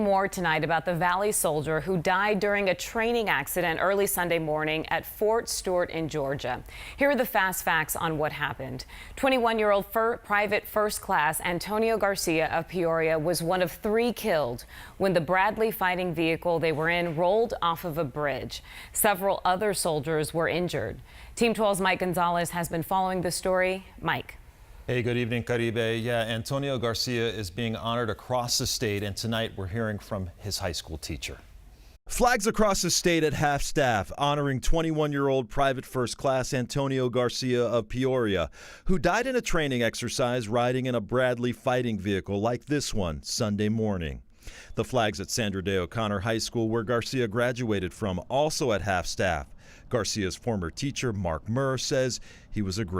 More tonight about the Valley soldier who died during a training accident early Sunday morning at Fort Stewart in Georgia. Here are the fast facts on what happened. 21-year-old Private First Class Antonio Garcia of Peoria was one of 3 killed when the Bradley fighting vehicle they were in rolled off of a bridge. Several other soldiers were injured. Team 12's Mike Gonzalez has been following the story. Mike. Hey, good evening, Caribe. Yeah, Antonio Garcia is being honored across the state, and tonight we're hearing from his high school teacher. Flags across the state at half-staff honoring 21-year-old Private First Class Antonio Garcia of Peoria, who died in a training exercise riding in a Bradley fighting vehicle like this one Sunday morning. The flags at Sandra Day O'Connor High School, where Garcia graduated from, also at half-staff. Garcia's former teacher, Mark Murr, says he was a great